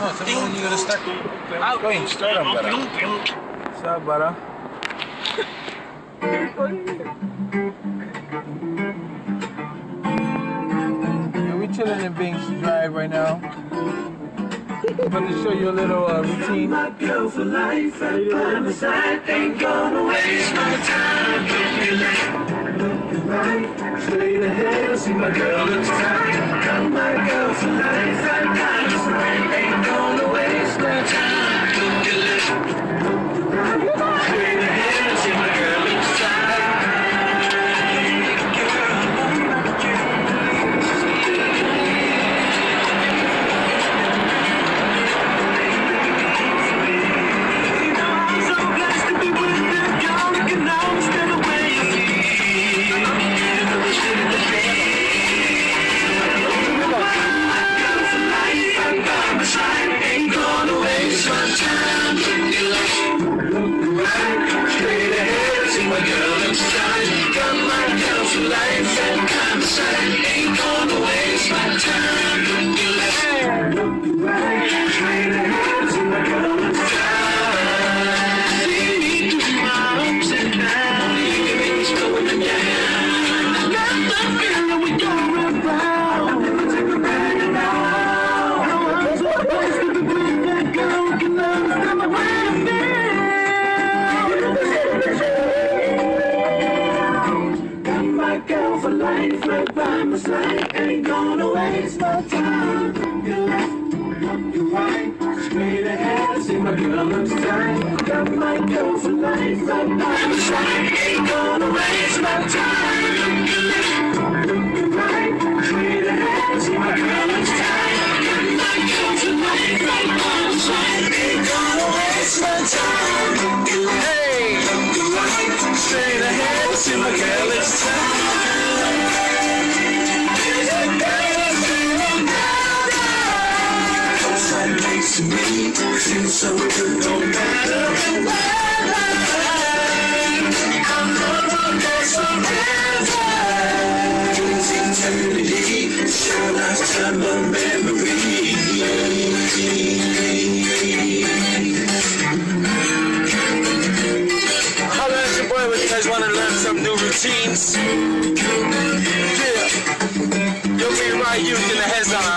No, so when you gonna start? Go ahead, start them, brother. What's up, brother? Yeah, we chilling in Bing's Drive right now. I'm going to show you a little routine. My girl for life, I promise I ain't gonna waste my time. Looking right, straight ahead, see my girl looks tight. Got my girl for life, I promise I ain't gonna waste my time. Looking right, straight ahead, see my girl looks tight. Ain't gonna waste my time. You left, you right, straight ahead. See my girl looks tight. Got my girl for life. Right by my side. Ain't gonna waste my time. You left, right, straight ahead. See my girl looks tight. Got my girl for life. Right by my side. Ain't gonna waste my time. You left, hey, right, straight ahead. See my girl looks tight. Makes me feel so good, no matter the weather. I'm gonna dance forever. It's eternity, it's your lifetime of memory. Holla at your boy when you guys want to learn some new routines. Yeah, you'll be right used in the heads on.